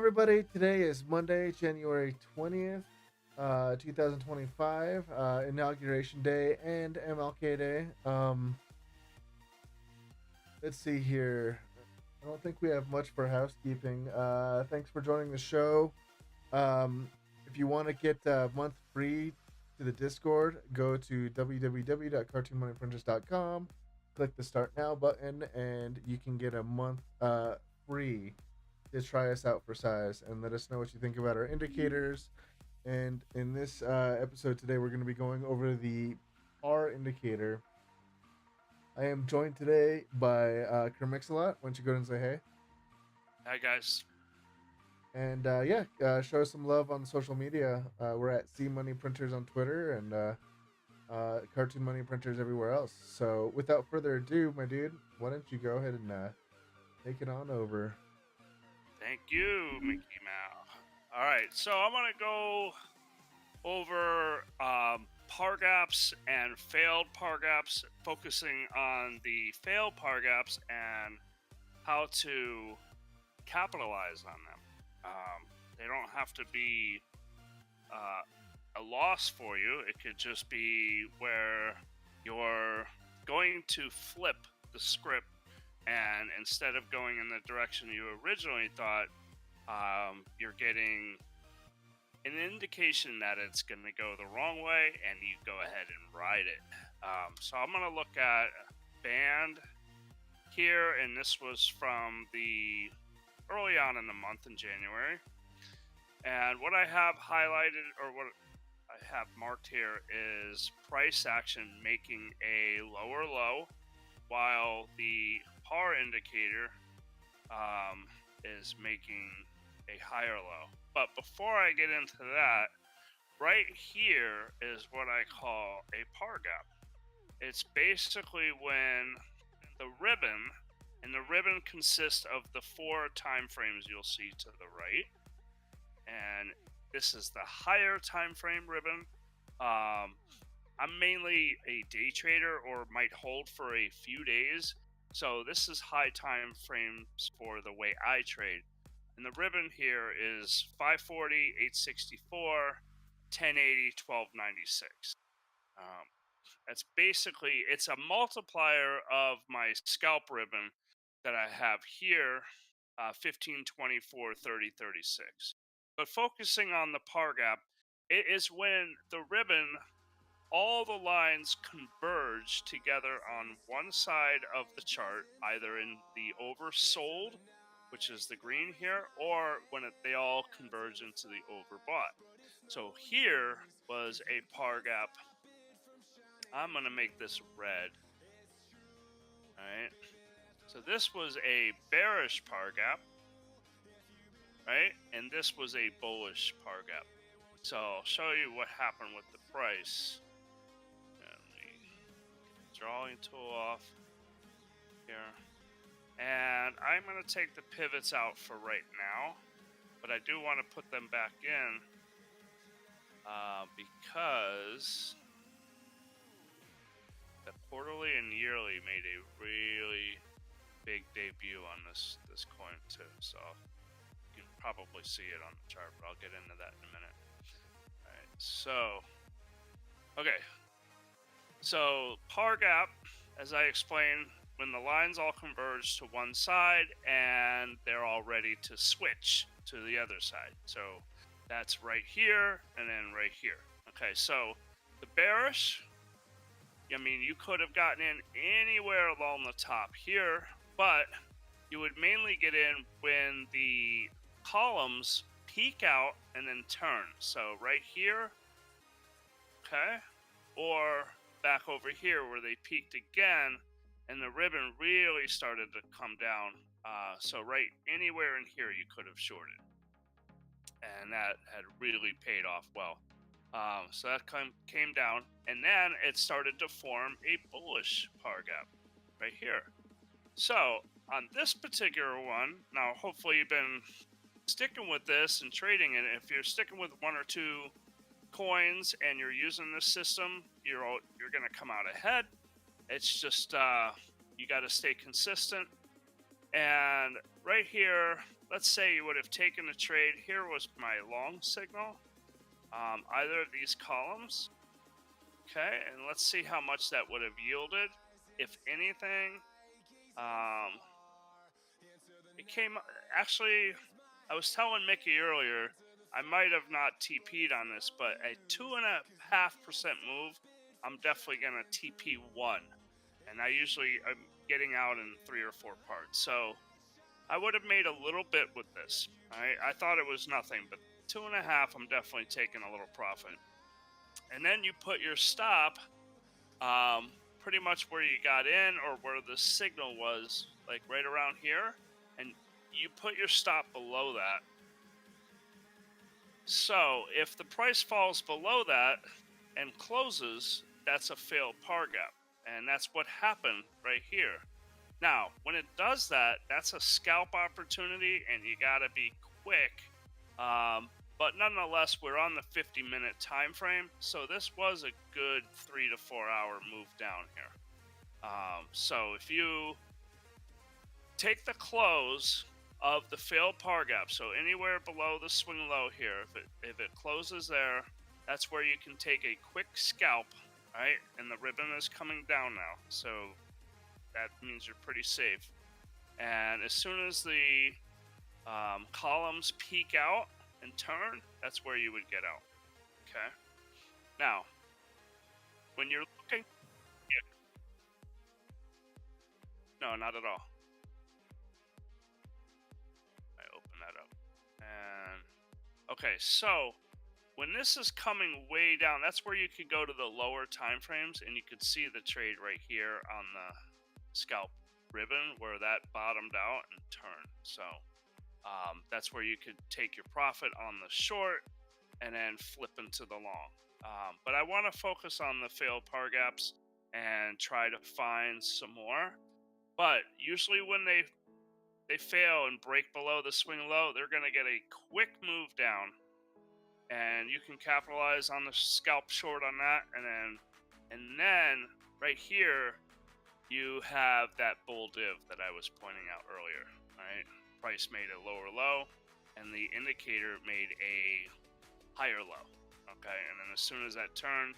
everybody. Today is Monday, January 20th, 2025, Inauguration Day and MLK Day. Let's see here. I don't think we have much for housekeeping. Thanks for joining the show. If you want to get a month free to the Discord, go to www.cartoonmoneyprinters.com, click the Start Now button, and you can get a month free to try us out for size and let us know what you think about our indicators. And in this episode today, we're going to be going over the R indicator. I am joined today by Kermixalot. Why don't you go and say hey? Hi, guys. And show us some love on social media. We're at C Money Printers on Twitter and Cartoon Money Printers everywhere else. So without further ado, my dude, why don't you go ahead and take it on over? Thank you, Mickey Mouse. All right, so I'm going to go over par gaps and failed par gaps, focusing on the failed par gaps and how to capitalize on them. They don't have to be a loss for you. It could just be where you're going to flip the script, and instead of going in the direction you originally thought, you're getting an indication that it's going to go the wrong way, and you go ahead and ride it. So I'm going to look at band here, and this was from the early on in the month in January. And what I have highlighted, or what I have marked here, is price action making a lower low, while the par indicator is making a higher low. But before I get into that, right here is what I call a par gap. It's basically when the ribbon, and the ribbon consists of the 4 time frames you'll see to the right, and this is the higher time frame ribbon. I'm mainly a day trader, or might hold for a few days, so this is high time frames for the way I trade. And the ribbon here is 540, 864, 1080, 1296. That's basically, it's a multiplier of my scalp ribbon that I have here, 15, 24, 30, 36. But focusing on the par gap, it is when the ribbon, all the lines converge together on one side of the chart, either in the oversold, which is the green here, or when they all converge into the overbought. So here was a par gap. I'm going to make this red. All right. So this was a bearish par gap, right? And this was a bullish par gap. So I'll show you what happened with the price. Let me get the drawing tool off here. And I'm going to take the pivots out for right now, but I do want to put them back in because the quarterly and yearly made a really big debut on this coin too. So you can probably see it on the chart, but I'll get into that in a minute. All right, so okay, so par gap, as I explained, when the lines all converge to one side and they're all ready to switch to the other side. So that's right here and then right here. Okay, so the bearish, I mean, you could have gotten in anywhere along the top here, but you would mainly get in when the columns peak out and then turn. So right here, okay, or back over here where they peaked again and the ribbon really started to come down. So right anywhere in here you could have shorted, and that had really paid off well. So that came down, and then it started to form a bullish par gap right here. So on this particular one, now hopefully you've been sticking with this and trading it. If you're sticking with 1 or 2 coins and you're using this system, you're going to come out ahead. It's just you got to stay consistent. And right here, let's say you would have taken a trade. Here was my long signal, either of these columns. Okay, and let's see how much that would have yielded. If anything, it came, actually, I was telling Mickey earlier, I might have not TP'd on this, but a 2.5% move, I'm definitely going to TP 1. And I usually am getting out in 3 or 4 parts. So I would have made a little bit with this. I thought it was nothing, but 2.5, I'm definitely taking a little profit. And then you put your stop pretty much where you got in or where the signal was, like right around here, and you put your stop below that. So if the price falls below that and closes, that's a failed par gap, and that's what happened right here. Now, when it does that, that's a scalp opportunity, and you gotta be quick. But nonetheless, we're on the 50-minute time frame, so this was a good 3 to 4 hour move down here. So if you take the close of the failed par gap, so anywhere below the swing low here, if it closes there, that's where you can take a quick scalp, right? And the ribbon is coming down now, so that means you're pretty safe. And as soon as the columns peak out and turn, that's where you would get out. Okay. Now, when you're looking, no, not at all. I open that up, and okay, so when this is coming way down, that's where you could go to the lower time frames, and you could see the trade right here on the scalp ribbon where that bottomed out and turned. So that's where you could take your profit on the short and then flip into the long. But I want to focus on the failed par gaps and try to find some more. But usually when they fail and break below the swing low, they're going to get a quick move down, and you can capitalize on the scalp short on that. And then right here, you have that bull div that I was pointing out earlier, right? Price made a lower low, and the indicator made a higher low. Okay, and then as soon as that turned,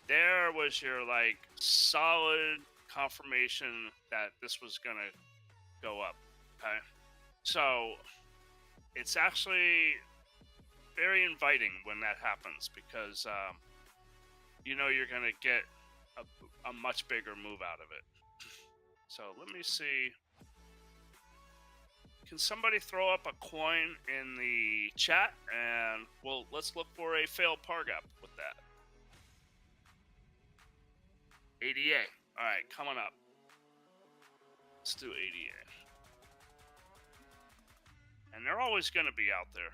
there was your like solid confirmation that this was gonna go up. Okay, so it's actually very inviting when that happens, because you know you're gonna get a much bigger move out of it. So let me see. Can somebody throw up a coin in the chat, and let's look for a failed par gap with that. ADA. All right, coming up. Let's do ADA. And they're always going to be out there.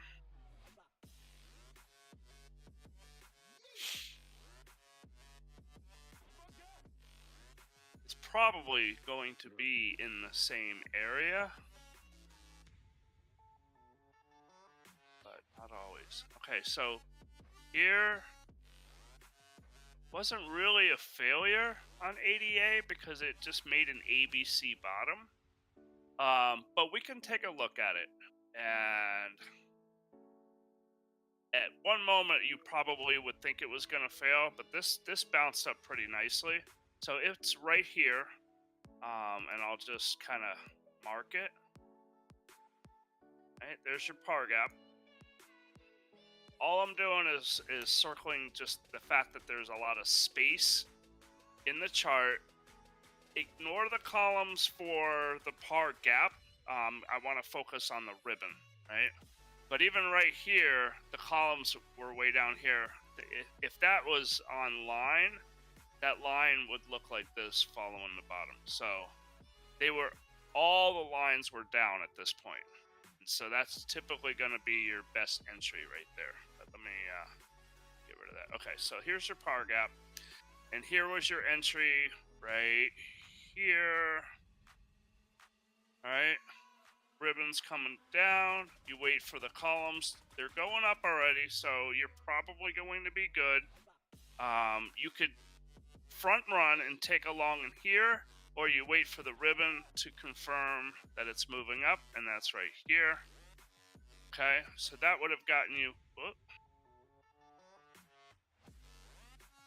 It's probably going to be in the same area, but not always. Okay, so here wasn't really a failure on ADA because it just made an ABC bottom. But we can take a look at it. And at one moment, you probably would think it was going to fail, but this bounced up pretty nicely. So it's right here, and I'll just kind of mark it. Right, there's your par gap. All I'm doing is circling just the fact that there's a lot of space in the chart. Ignore the columns for the par gap. I want to focus on the ribbon, right? But even right here, the columns were way down here. If that was on line, that line would look like this following the bottom. So all the lines were down at this point. And so that's typically going to be your best entry right there. But let me get rid of that. Okay, so here's your par gap. And here was your entry right here. All right. Ribbons coming down. You wait for the columns. They're going up already, so you're probably going to be good. You could front run and take a long in here, or you wait for the ribbon to confirm that it's moving up, and that's right here. Okay, so that would have gotten you.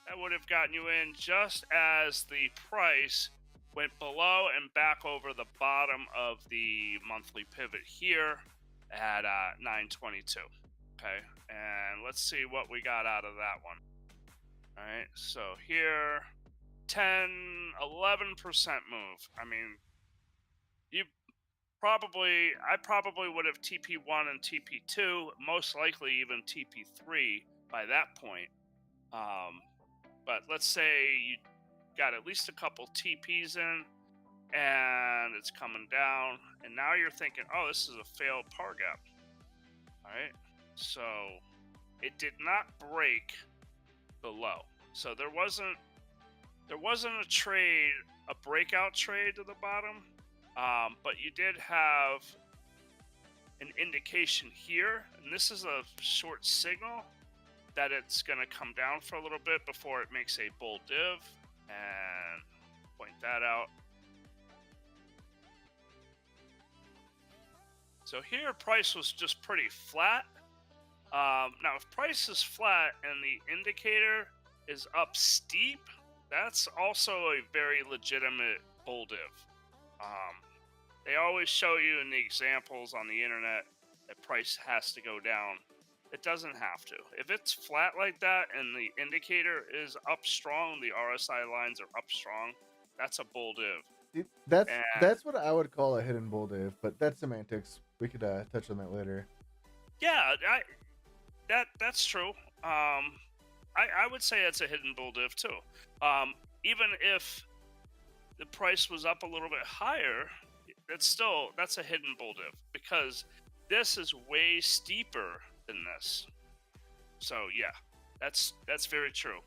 That would have gotten you in just as the price went below and back over the bottom of the monthly pivot here at 922. Okay, and let's see what we got out of that one. All right, so here 10-11% move. I mean, you I probably would have TP1 and TP2, most likely even TP3 by that point. Um, but let's say you got at least a couple TPs in and it's coming down, and now you're thinking, oh, this is a failed par gap. All right, so it did not break below, so there wasn't a breakout trade to the bottom, but you did have an indication here, and this is a short signal that it's going to come down for a little bit before it makes a bull div, and point that out. So here price was just pretty flat. Now if price is flat and the indicator is up steep, that's also a very legitimate bull div. They always show you in the examples on the internet that price has to go down. It doesn't have to. If it's flat like that and the indicator is up strong, the RSI lines are up strong, that's a bull div. See, that's And that's what I would call a hidden bull div, but that's semantics. We could touch on that later. yeah, that's true. I would say it's a hidden bull div too. Even if the price was up a little bit higher, that's a hidden bull div because this is way steeper than this. So yeah, that's very true.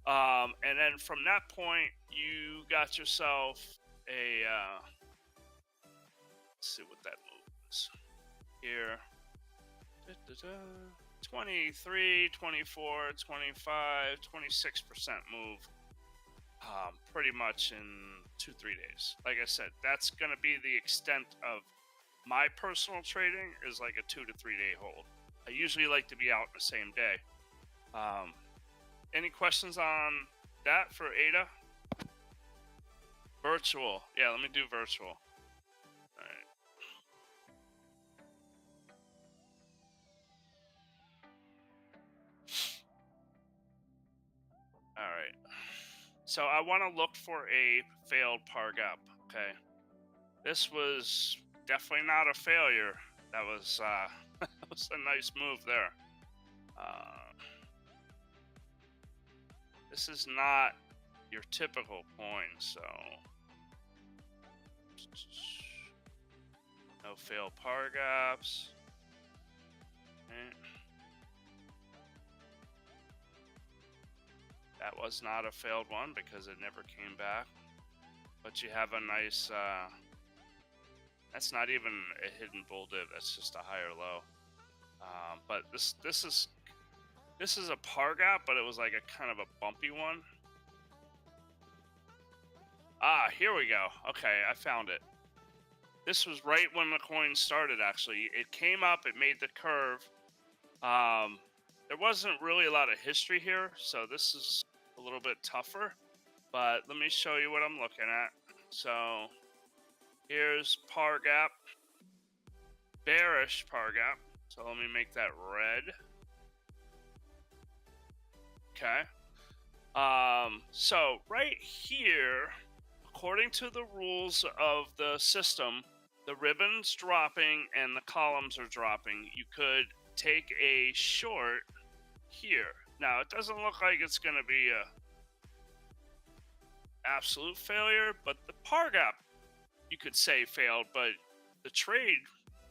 And then from that point, you got yourself a. Let's see what that move is here. 23, 24, 25, 26% move. Pretty much in 2-3 days. Like I said, that's going to be the extent of my personal trading, is like a 2 to 3 day hold. I usually like to be out the same day. Any questions on that for ADA? Virtual. Yeah, let me do virtual. All right. All right. So I want to look for a failed par gap. Okay. This was definitely not a failure. That was that was a nice move there. This is not your typical coin, so no failed par gaps. Okay. That was not a failed one because it never came back. But you have a nice. That's not even a hidden bull div. That's just a higher low. But this is a par gap, but it was like a kind of a bumpy one. Ah, here we go. Okay, I found it. This was right when the coin started, actually. It came up, it made the curve. There wasn't really a lot of history here, so this is a little bit tougher. But let me show you what I'm looking at. So here's par gap, bearish par gap. So let me make that red. Okay. So right here, according to the rules of the system, the ribbon's dropping and the columns are dropping. You could take a short here. Now, it doesn't look like it's going to be a absolute failure, but the par gap, you could say, failed, but the trade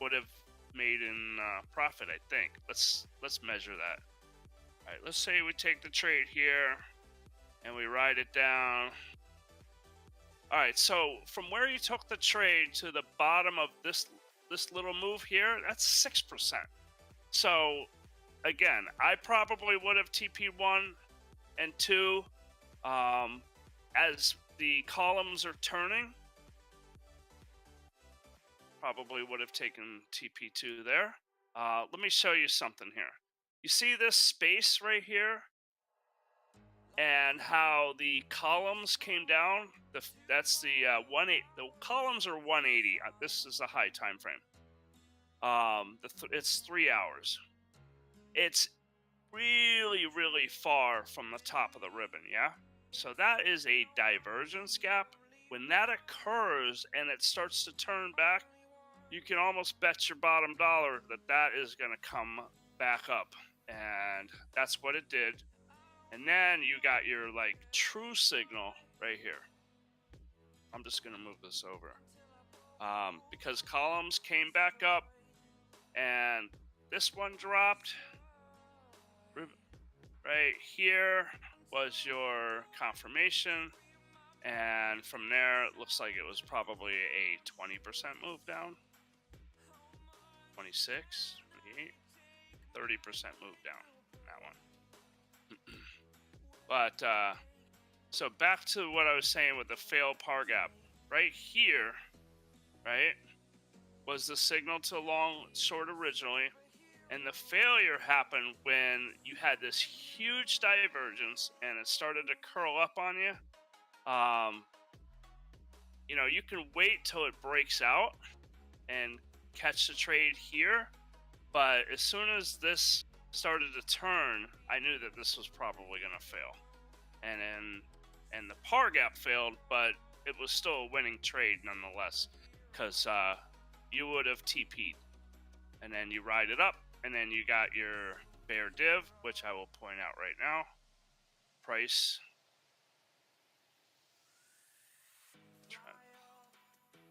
would have made in profit, I think. Let's measure that. All right, let's say we take the trade here and we write it down. All right, so from where you took the trade to the bottom of this little move here, that's 6%. So again, I probably would have TP1 and 2 as the columns are turning. Probably would have taken TP2 there. Let me show you something here. You see this space right here, and how the columns came down. That's the 180. The columns are 180. This is a high time frame. It's 3 hours. It's really, really far from the top of the ribbon. Yeah. So that is a divergence gap. When that occurs and it starts to turn back, you can almost bet your bottom dollar that that is going to come back up, and that's what it did. And then you got your like true signal right here. I'm just going to move this over because columns came back up and this one dropped. Right here was your confirmation, and from there it looks like it was probably a 20% move down. 26, 28, 30% move down that one. But so back to what I was saying with the failed par gap. Right here, right, was the signal to long short originally, and the failure happened when you had this huge divergence and it started to curl up on you. You can wait till it breaks out and catch the trade here, but as soon as this started to turn, I knew that this was probably going to fail. And the par gap failed, but it was still a winning trade nonetheless, because you would have TP'd, and then you ride it up, and then you got your bear div, which I will point out right now. Price.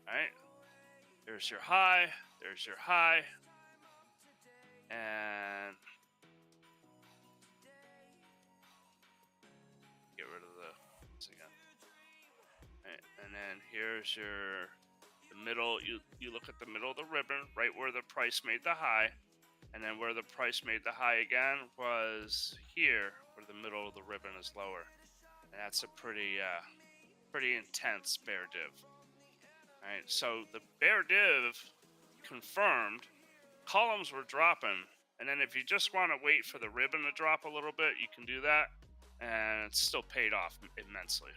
All right. There's your high. There's your high. And get rid of this again. Right. And then here's the middle. You look at the middle of the ribbon, right where the price made the high, and then where the price made the high again was here, where the middle of the ribbon is lower. And that's a pretty intense bear div. All right. So the bear div confirmed. Columns were dropping, and then if you just want to wait for the ribbon to drop a little bit, you can do that, and it's still paid off immensely.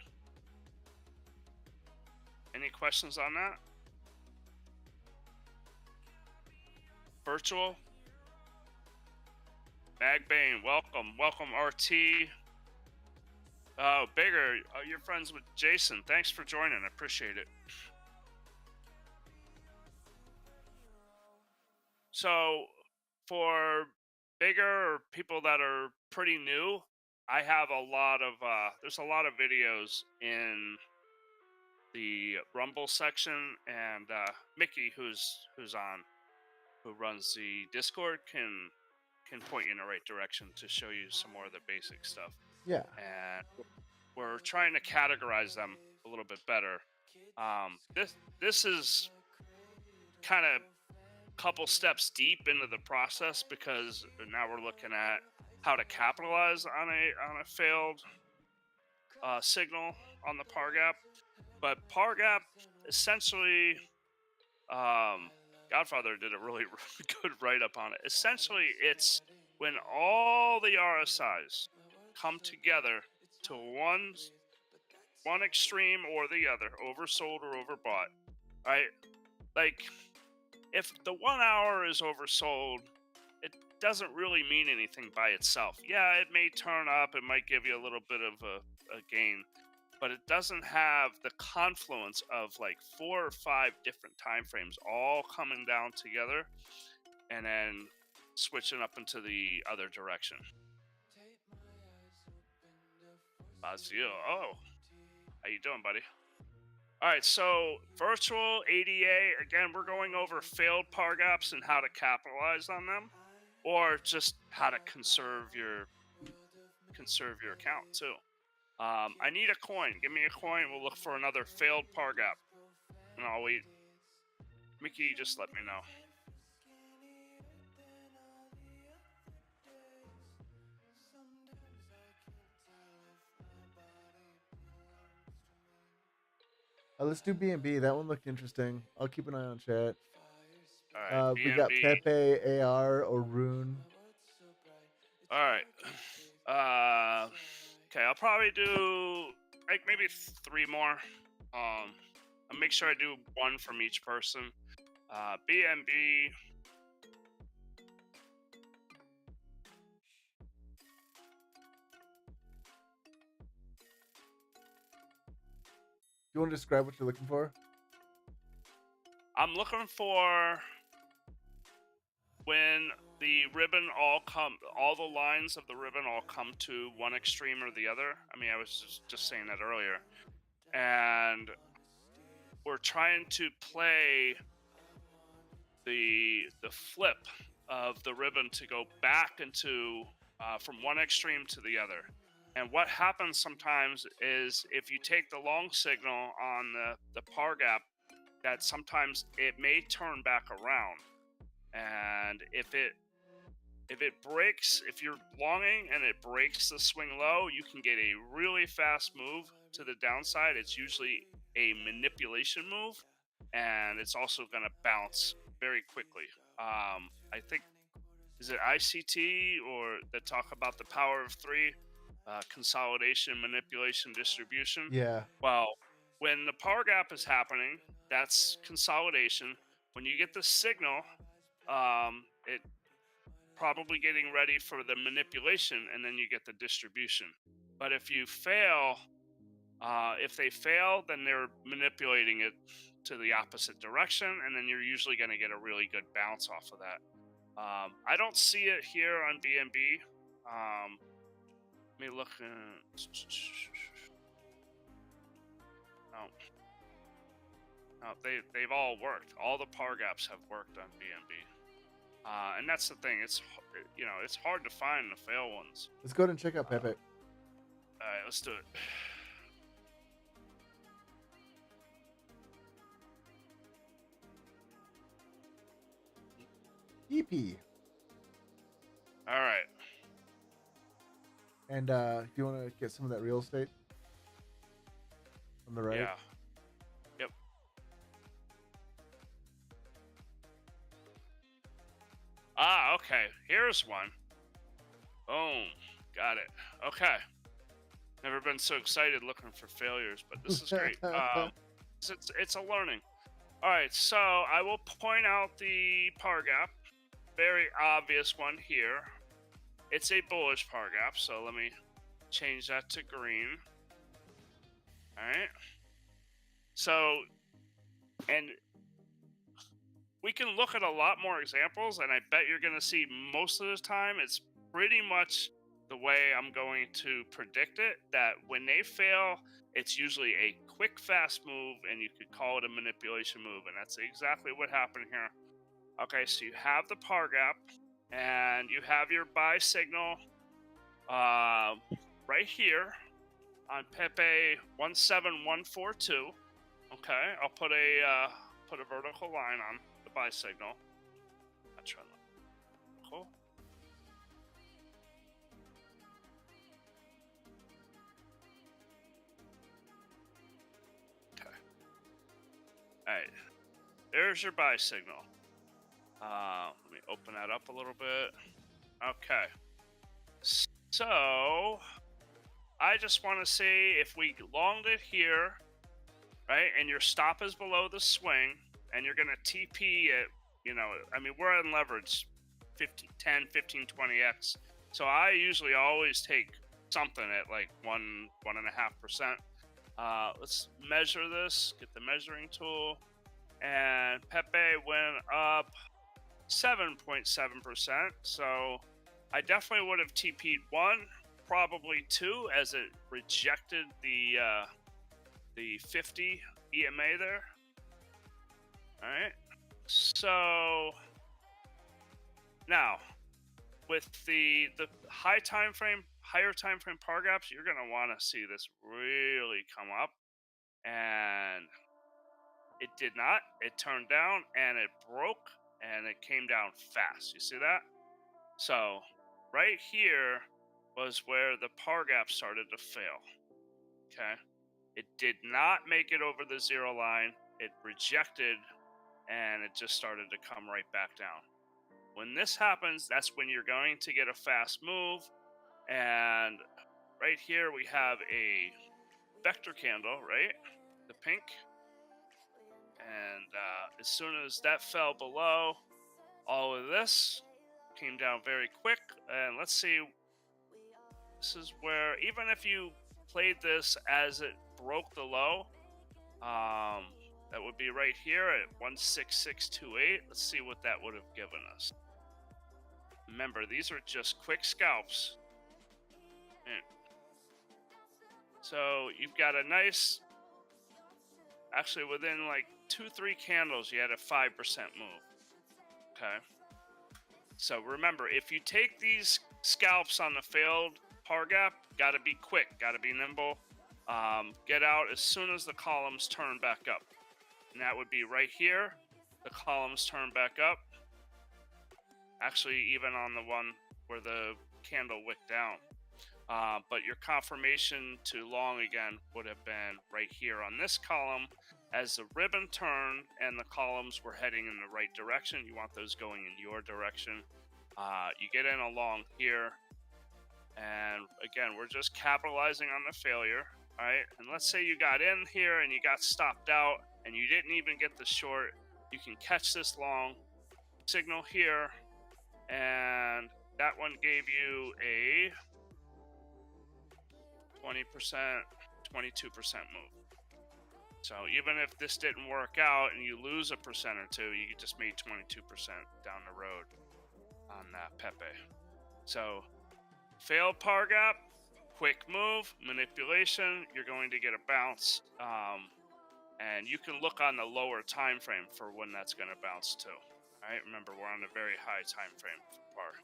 Any questions on that? Virtual? Magbane, welcome RT. Oh, Bigger, you're friends with Jason. Thanks for joining, I appreciate it. So, for Bigger or people that are pretty new, I have a lot of there's a lot of videos in the Rumble section, and Mickey, who's on, who runs the Discord, can point you in the right direction to show you some more of the basic stuff. Yeah. And we're trying to categorize them a little bit better. This is kind of couple steps deep into the process, because now we're looking at how to capitalize on a failed signal on the par gap. But par gap, essentially, Godfather did a really, really good write-up on it. Essentially, it's when all the RSIs come together to one extreme or the other, oversold or overbought, right? Like, if the 1 hour is oversold, it doesn't really mean anything by itself. Yeah, it may turn up, it might give you a little bit of a gain, but it doesn't have the confluence of like 4 or 5 different time frames all coming down together and then switching up into the other direction. Bazio, oh, how you doing, buddy? All right, so virtual ADA, again, we're going over failed par gaps and how to capitalize on them, or just how to conserve your account too. I need a coin. Give me a coin. We'll look for another failed par gap, and I'll wait. Mickey, just let me know. Let's do B&B. That one looked interesting. I'll keep an eye on chat. All right, We got BNB. Pepe, AR, or Rune. All right. Okay, I'll probably do like maybe three more. I'll make sure I do one from each person. BNB. Do you want to describe what you're looking for? I'm looking for when the ribbon all the lines of the ribbon all come to one extreme or the other. I mean, I was just saying that earlier, and we're trying to play the flip of the ribbon to go back into from one extreme to the other. And what happens sometimes is if you take the long signal on the par gap, that sometimes it may turn back around. And if it breaks, if you're longing and it breaks the swing low, you can get a really fast move to the downside. It's usually a manipulation move, and it's also going to bounce very quickly. I think, is it ICT or that talk about the power of three, consolidation, manipulation, distribution? Yeah. Well, when the power gap is happening, that's consolidation. When you get the signal, it probably getting ready for the manipulation, and then you get the distribution. But if they fail, then they're manipulating it to the opposite direction, and then you're usually going to get a really good bounce off of that. I don't see it here on BNB. Let me look. No, no, they've all worked. All the par gaps have worked on BNB. And that's the thing. It's hard to find the fail ones. Let's go ahead and check out Pepe. All right, let's do it. EP. All right. And if you want to get some of that real estate on the right. Yeah. Yep. Okay. Here's one. Boom. Got it. Okay. Never been so excited looking for failures, but this is great. It's a learning. All right. So I will point out the par gap. Very obvious one here. It's a bullish par gap, so let me change that to green. All right. So, and we can look at a lot more examples, and I bet you're going to see most of the time it's pretty much the way I'm going to predict it, that when they fail, it's usually a quick, fast move, and you could call it a manipulation move, and that's exactly what happened here. Okay, so you have the par gap, and you have your buy signal right here on Pepe 17142. Okay, I'll put a vertical line on the buy signal. That's right. Cool. Okay. All right. There's your buy signal. Let me open that up a little bit. Okay. So I just want to see if we longed it here, right? And your stop is below the swing, and you're going to TP it. I mean, we're on leverage 10, 15, 20x. So I usually always take something at like 1.5%. Let's measure this, get the measuring tool. And Pepe went up 7.7%. So I definitely would have TP'd one, probably two, as it rejected the 50 EMA there. All right. So now with the higher time frame par gaps, you're gonna want to see this really come up, and it did not. It turned down and it broke, and it came down fast. You see that? So right here was where the par gap started to fail. Okay. It did not make it over the zero line. It rejected and it just started to come right back down. When this happens, that's when you're going to get a fast move. And right here we have a vector candle, right? The pink. And as soon as that fell below, all of this came down very quick. And let's see, this is where, even if you played this as it broke the low, that would be right here at 16628. Let's see what that would have given us. Remember, these are just quick scalps. So you've got a nice, actually within like 2-3 candles, you had a 5% move. Okay. So remember, if you take these scalps on the failed par gap, gotta be quick, gotta be nimble. Get out as soon as the columns turn back up. And that would be right here. The columns turn back up. Actually, even on the one where the candle wicked down. But your confirmation to long again would have been right here on this column. As the ribbon turned and the columns were heading in the right direction, you want those going in your direction. You get in along here, and again, we're just capitalizing on the failure. All right, and let's say you got in here and you got stopped out and you didn't even get the short. You can catch this long signal here, and that one gave you a 20%, 22% move. So even if this didn't work out and you lose a percent or two, you just made 22% down the road on that Pepe. So failed par gap, quick move, manipulation, you're going to get a bounce. And you can look on the lower time frame for when that's going to bounce too. All right, remember we're on a very high time frame for par.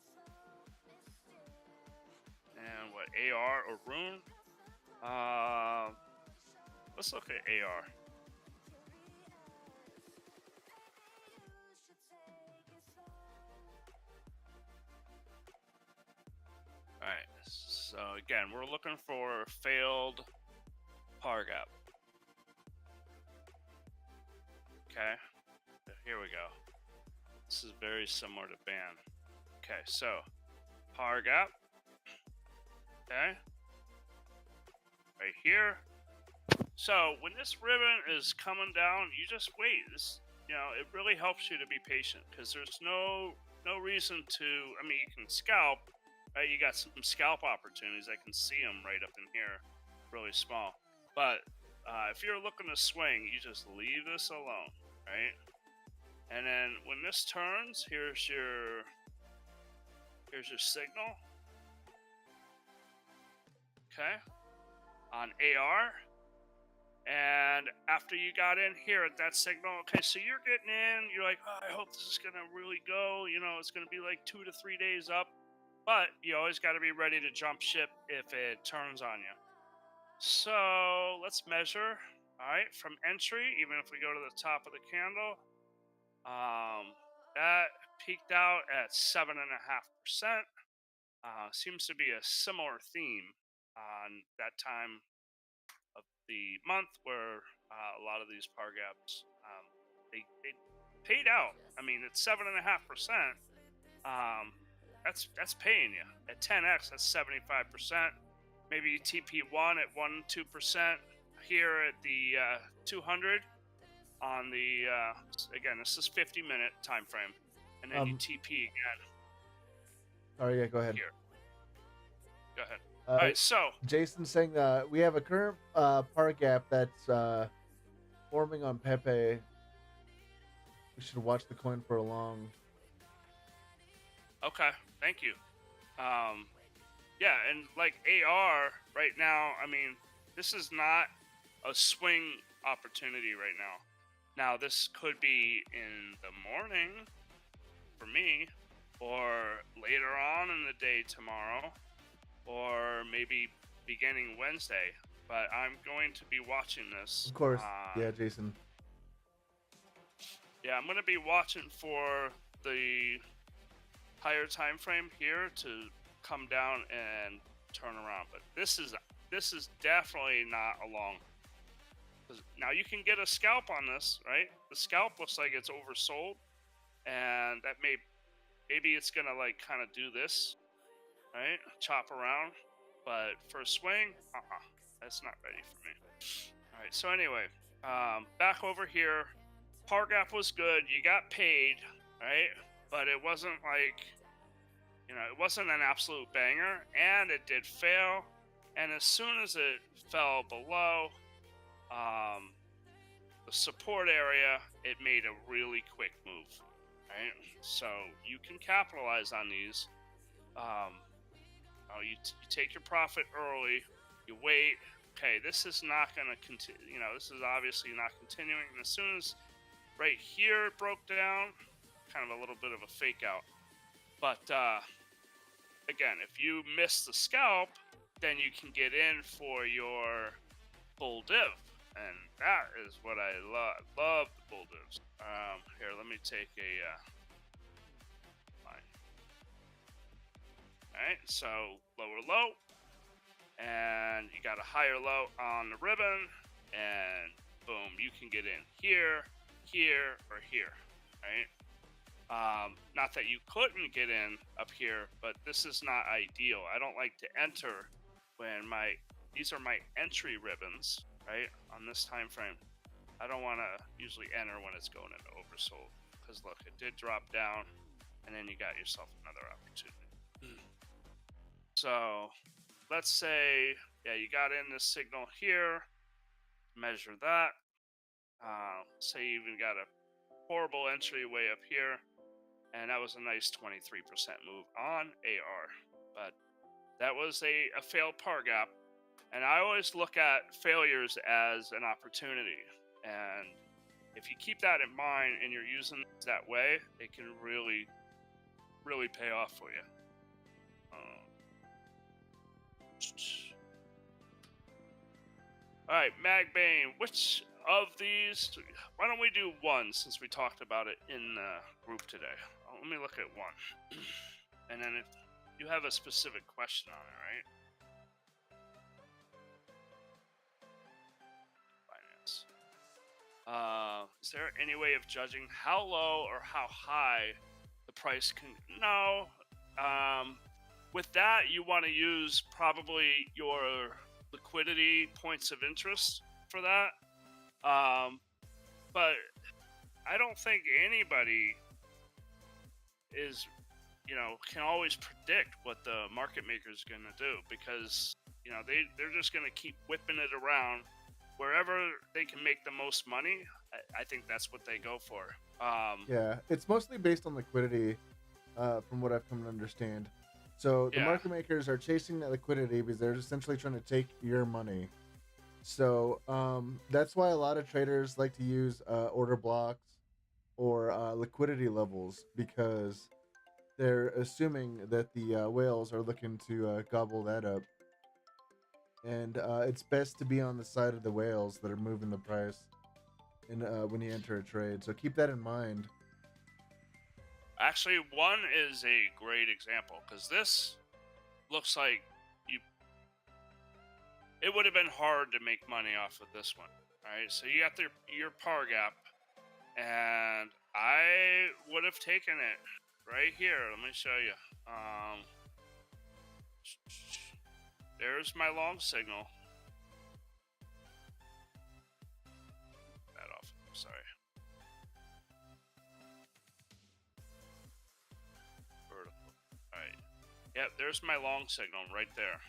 And what, AR or Rune? Let's look at AR. Alright, so again, we're looking for failed par gap. Okay, here we go. This is very similar to ban. Okay, so par gap. Okay, right here. So when this ribbon is coming down, you just wait. This, it really helps you to be patient, because there's no reason to. I mean, you can scalp. Right? You got some scalp opportunities. I can see them right up in here, really small. But if you're looking to swing, you just leave this alone, right? And then when this turns, here's your signal. Okay, on AR. And after you got in here at that signal, okay, so you're getting in, you're like, oh, I hope this is going to really go, it's going to be like 2 to 3 days up, but you always got to be ready to jump ship if it turns on you. So let's measure, all right, from entry, even if we go to the top of the candle, that peaked out at 7.5%. Seems to be a similar theme on that time of the month where a lot of these par gaps they paid out. I mean, it's 7.5%. That's paying you at 10x. That's 75%. Maybe TP1 at 1-2% here at the 200 on the again. This is 50-minute time frame, and then you TP again. Sorry, yeah, go ahead. Here, go ahead. All right, so Jason's saying we have a current par gap that's forming on Pepe. We should watch the coin for a long. Okay, thank you. Yeah, and like AR right now, I mean, this is not a swing opportunity right now. Now, this could be in the morning for me, or later on in the day tomorrow, or maybe beginning Wednesday, but I'm going to be watching this. Of course, yeah, Jason. Yeah, I'm going to be watching for the higher time frame here to come down and turn around. But this is definitely not a long. Now you can get a scalp on this, right? The scalp looks like it's oversold, and that maybe it's gonna like kind of do this, right? Chop around, but for a swing, that's not ready for me. All right. So anyway, back over here, par gap was good. You got paid, right? But it wasn't like, it wasn't an absolute banger, and it did fail. And as soon as it fell below um, the support area, it made a really quick move, right? So you can capitalize on these. You take your profit early, you wait. Okay, this is not going to continue. This is obviously not continuing. And as soon as right here it broke down, kind of a little bit of a fake out. But again, if you miss the scalp, then you can get in for your bull div, and that is what I love. Love the bull divs. Here, let me take a line. All right, so lower low, and you got a higher low on the ribbon, and boom, you can get in here, here, or here. Right. Not that you couldn't get in up here, but this is not ideal. I don't like to enter when these are my entry ribbons, right? On this time frame, I don't want to usually enter when it's going into oversold, because look, it did drop down, and then you got yourself another opportunity. So let's say, yeah, you got in this signal here, measure that. Say you even got a horrible entry way up here, and that was a nice 23% move on AR. But that was a failed par gap. And I always look at failures as an opportunity. And if you keep that in mind and you're using it that way, it can really, really pay off for you. All right, Magbane, which of these, why don't we do one, since we talked about it in the group today? Let me look at one. And then if you have a specific question on it, right? Finance. Is there any way of judging how low or how high the price can? No. With that, you want to use probably your liquidity points of interest for that. But I don't think anybody can always predict what the market maker is going to do, because they're just going to keep whipping it around wherever they can make the most money. I think that's what they go for. Yeah, it's mostly based on liquidity, from what I've come to understand. So the market makers are chasing that liquidity because they're essentially trying to take your money. So that's why a lot of traders like to use order blocks or liquidity levels, because they're assuming that the whales are looking to gobble that up. And it's best to be on the side of the whales that are moving the price when you enter a trade. So keep that in mind. Actually, one is a great example, because this looks like it would have been hard to make money off of this one. All right, so you got your par gap, and I would have taken it right here. Let me show you. There's my long signal. That off. Sorry. Vertical. All right. Yep. There's my long signal right there.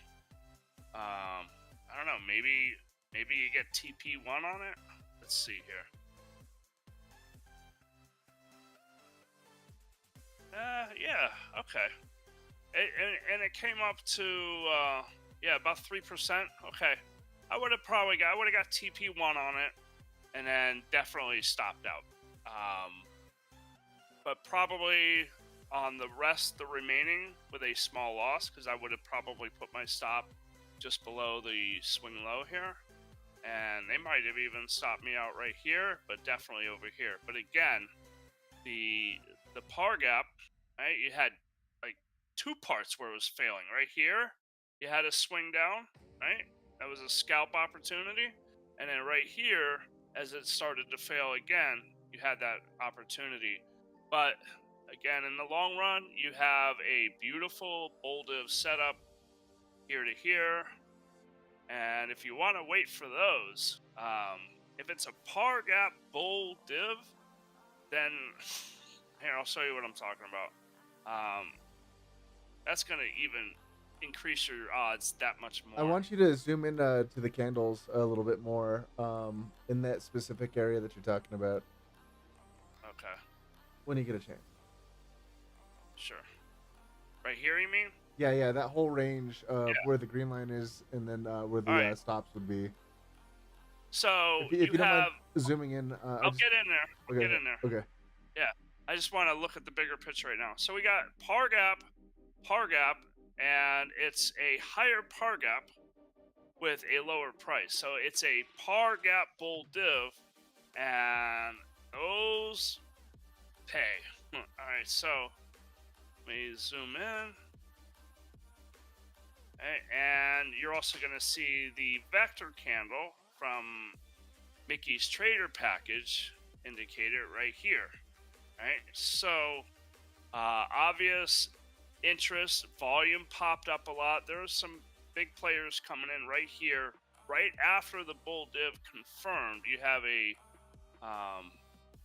I don't know. Maybe you get TP1 on it. Let's see here. Yeah. Okay. And it came up to about 3%. Okay. I would have got TP1 on it, and then definitely stopped out. But probably on the remaining with a small loss, because I would have probably put my stop just below the swing low here, and they might have even stopped me out right here, but definitely over here. But again, the par gap, right? You had like two parts where it was failing. Right here, you had a swing down, right? That was a scalp opportunity, and then right here, as it started to fail again, you had that opportunity. But again, in the long run, you have a beautiful bull div setup here to here. And if you want to wait for those, if it's a par gap bull div, then here, I'll show you what I'm talking about. That's going to even increase your odds that much I more. want you to zoom in to the candles a little bit more in that specific area that you're talking about Okay, when you get a chance. sure. Right here, you mean? Yeah, that whole range of Yeah. where the green line is and then where All the right. stops would be. So If you you don't mind have. zooming in, I I'll just get in there. I'll get okay, in there. okay. Yeah. I just want to look at the bigger picture right now. So we got par gap, and it's a higher par gap with a lower price. So it's a par gap bull div, and those pay. All right. So let me zoom in. Okay, and you're also going to see the vector candle from Mickey's Trader package indicator right here. Right, so obvious interest, volume popped up a lot. There are some big players coming in right here, right after the bull div confirmed. You have a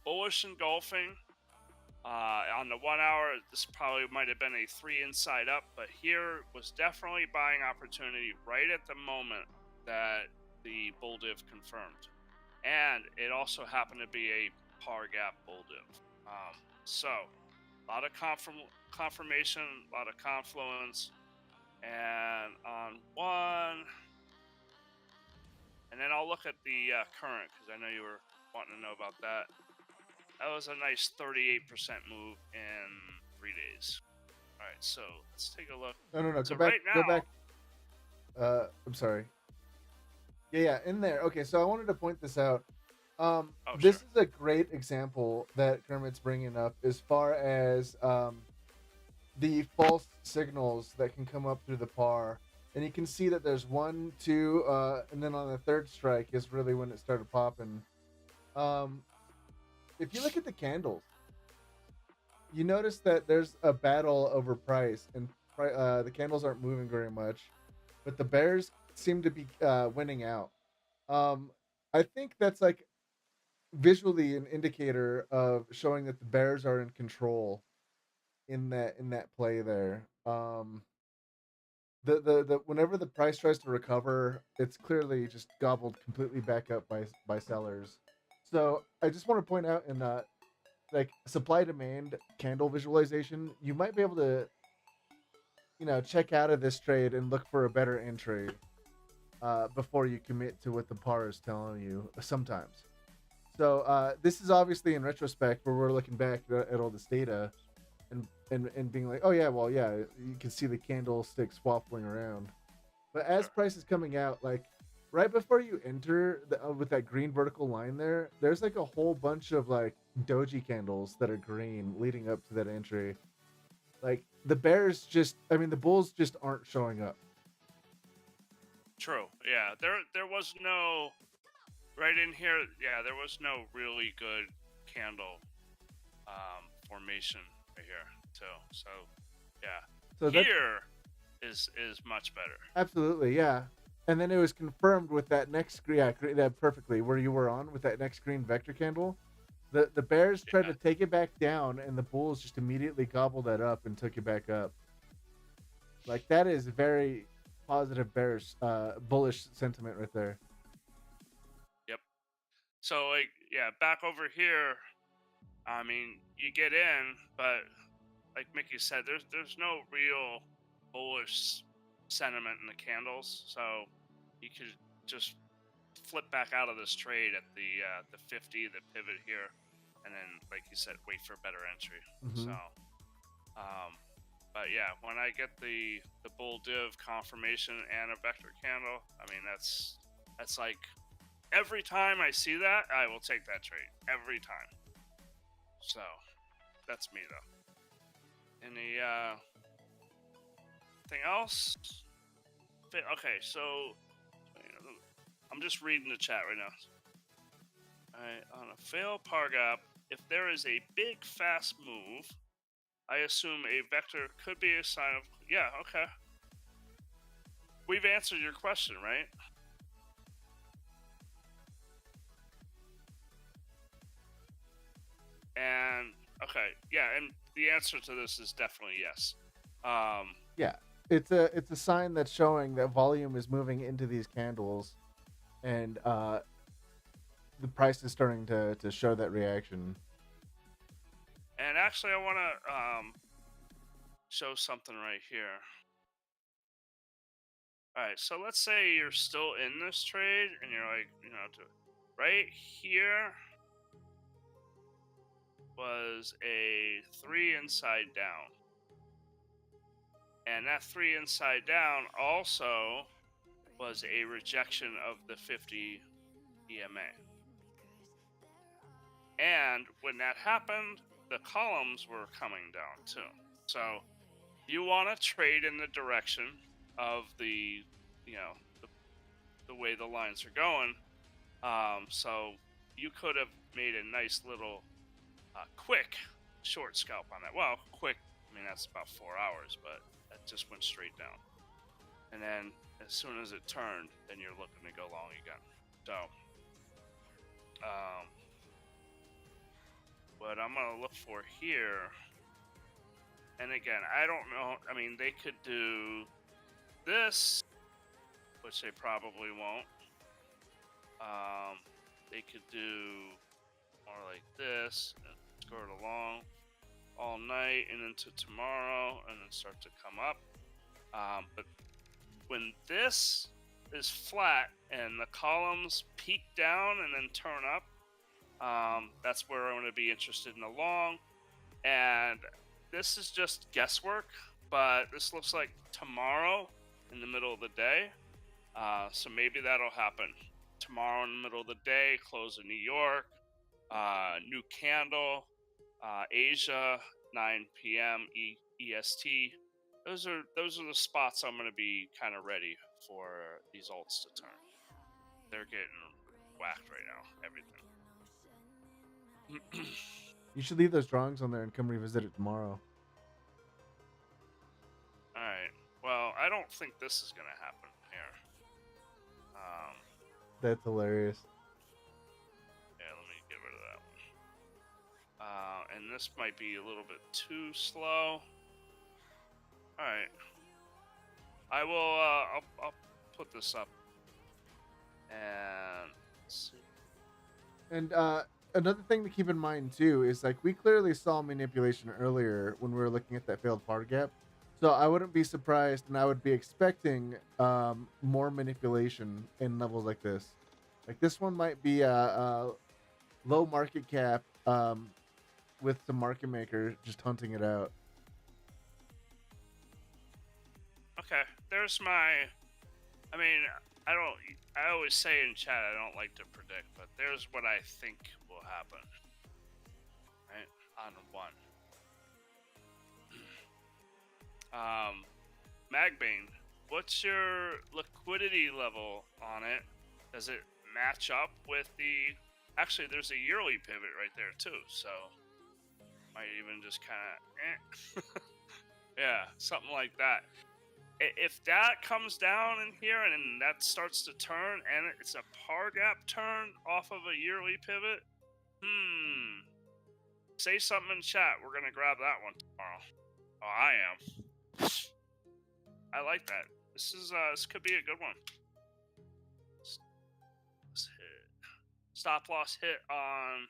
bullish engulfing on the 1 hour. This probably might have been a 3 inside up, but here was definitely buying opportunity right at the moment that the bull div confirmed, and it also happened to be a par gap bull div. So a lot of confirmation, a lot of confluence, and on one, and then I'll look at the current because I know you were wanting to know about that. That was a nice 38% move in 3 days. All right, so let's take a look. No. So Go back. right Go now, back. I'm sorry. Yeah, in there. Okay, so I wanted to point this out. oh This sure, is a great example that Kermit's bringing up as far as the false signals that can come up through the par. And you can see that there's one, two, and then on the third strike is really when it started popping. Um, if you look at the candles, you notice that there's a battle over price, and the candles aren't moving very much, but the bears seem to be winning out. Um, I think that's like visually an indicator of showing that the bears are in control in that play there. The whenever the price tries to recover, it's clearly just gobbled completely back up by sellers. So I just want to point out in like supply demand candle visualization, you might be able to check out of this trade and look for a better entry before you commit to what the par is telling you. Sometimes. So this is obviously in retrospect where we're looking back at all this data and being like, oh yeah, well yeah, you can see the candlesticks waffling around. But as sure, price is coming out, like right before you enter with that green vertical line there, there's like a whole bunch of like doji candles that are green leading up to that entry. Like the bears just, I mean, the bulls just aren't showing up. true. Yeah, there was no right in here. Yeah, there was no really good candle formation right here. So yeah, So that's here is much better. absolutely, yeah. And then it was confirmed with that next yeah, that perfectly where you were on with that next green vector candle. The bears tried Yeah, to take it back down, and the bulls just immediately gobbled that up and took it back up. Like that is very positive bears, bullish sentiment right there. yep. So like yeah, back over here. I mean, you get in, but like Mickey said, there's no real bullish sentiment in the candles, so you could just flip back out of this trade at the 50, the pivot here, and then like you said, wait for a better entry. So, Hmm. but yeah, when I get the bull div confirmation and a vector candle, I mean that's like every time I see that, I will take that trade every time. So that's me though. Any thing else? Okay, so I'm just reading the chat right now. Alright, on a failed par gap, if there is a big fast move, I assume a vector could be a sign of. Yeah, okay. We've answered your question, right? And okay, yeah, and the answer to this is definitely yes. Yeah, it's a sign that's showing that volume is moving into these candles, and the price is starting to show that reaction. And actually, I want to show something right here. All right, so let's say you're still in this trade, and you're like, right here was a 3 inside down, and that 3 inside down also was a rejection of the 50 EMA. And when that happened, the columns were coming down too. So you want to trade in the direction of the, the way the lines are going. So you could have made a nice little quick short scalp on that. Well, quick, I mean, that's about 4 hours, but that just went straight down. And then as soon as it turned, then you're looking to go long again. So, what I'm going to look for here, and again, I don't know. I mean, they could do this, which they probably won't. They could do more like this and skirt along all night and into tomorrow and then start to come up. But when this is flat and the columns peak down and then turn up, that's where I'm going to be interested in the long. And this is just guesswork, but this looks like tomorrow in the middle of the day. So maybe that'll happen. Tomorrow in the middle of the day, close in New York, new candle, Asia, 9 p.m. EST. Those are the spots I'm going to be kind of ready for these alts to turn. They're getting whacked right now. Everything. You should leave those drawings on there and come revisit it tomorrow. All right. Well, I don't think this is going to happen here. That's hilarious. Yeah, let me get rid of that one. And this might be a little bit too slow. All right. I will. I'll put this up. And let's see. And another thing to keep in mind too is like we clearly saw manipulation earlier when we were looking at that failed par gap. So I wouldn't be surprised, and I would be expecting more manipulation in levels like this. Like this one might be a low market cap with some market maker just hunting it out. Okay, there's my. I mean, I always say in chat I don't like to predict, but there's what I think will happen. Right on one. Magbane, what's your liquidity level on it? Does it match up with the? Actually, there's a yearly pivot right there too, so might even just kind of, yeah, something like that. If that comes down in here and that starts to turn and it's a par gap turn off of a yearly pivot, say something in chat. We're gonna grab that one tomorrow. Oh, I am. I like that. This could be a good one. Stop loss hit on.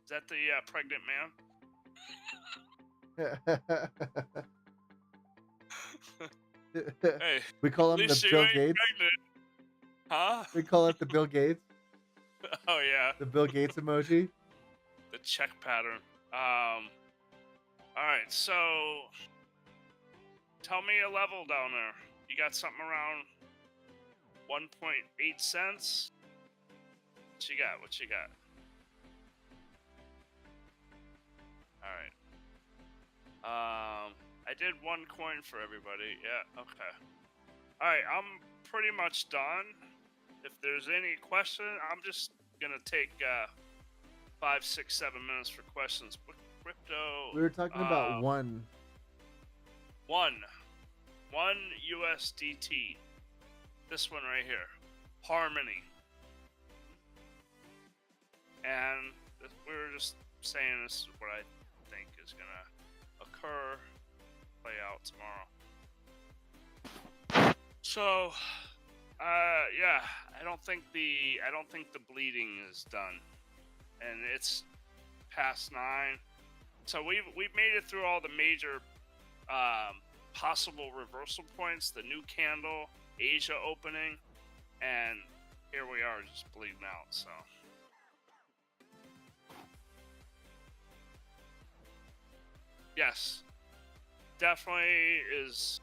Is that the pregnant man? Hey, we call him the Bill Gates. Pregnant. Huh? We call it the Bill Gates. Oh yeah. The Bill Gates emoji. The check pattern. All right, so tell me a level down there. You got something around 1.8 cents? What you got? What you got? All right. I did one coin for everybody. Yeah, okay. All right, I'm pretty much done. If there's any question, I'm just gonna take 5, 6, 7 minutes for questions. What crypto? We were talking about one. One USDT. This one right here, Harmony. And we were just saying this is what I think is gonna occur, play out tomorrow. So, yeah, I don't think the bleeding is done, and it's past 9. So we've made it through all the major possible reversal points. The new candle, Asia opening, and here we are just bleeding out. So. Yes, definitely is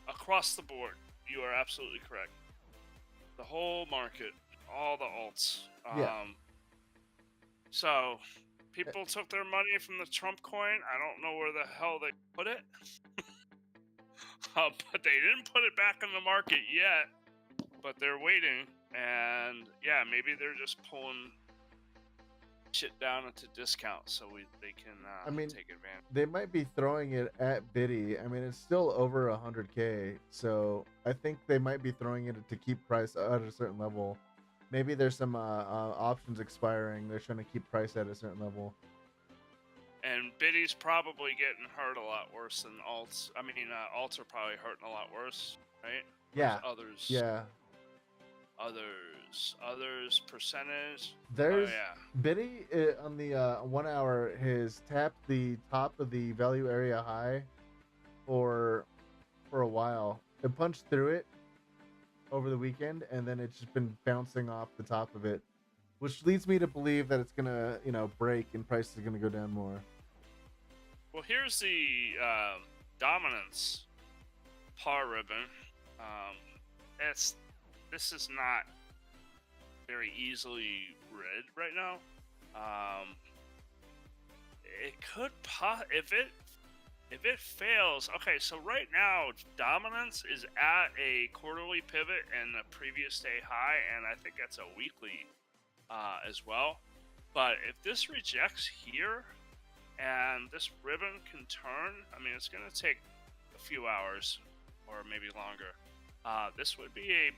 across the board. You are absolutely correct. The whole market, all the alts. Yeah. So, people took their money from the Trump coin. I don't know where the hell they put it. But they didn't put it back in the market yet. But they're waiting. And yeah, maybe they're just pulling shit down at a discount so they can take advantage. They might be throwing it at Biddy. I mean, it's still over 100K, so I think they might be throwing it to keep price at a certain level. Maybe there's some options expiring. They're trying to keep price at a certain level. And Biddy's probably getting hurt a lot worse than alts. I mean, alts are probably hurting a lot worse, right? Yeah. There's others. Yeah. Others percentage. There's Biddy on the 1 hour has tapped the top of the value area high for a while. It punched through it over the weekend, and then it's just been bouncing off the top of it, which leads me to believe that it's gonna break and price is gonna go down more. Well, here's the dominance par ribbon. This is not very easily read right now. It could if it fails. Okay, so right now dominance is at a quarterly pivot and a previous day high, and I think that's a weekly as well. But if this rejects here and this ribbon can turn, I mean, it's going to take a few hours or maybe longer. This would be a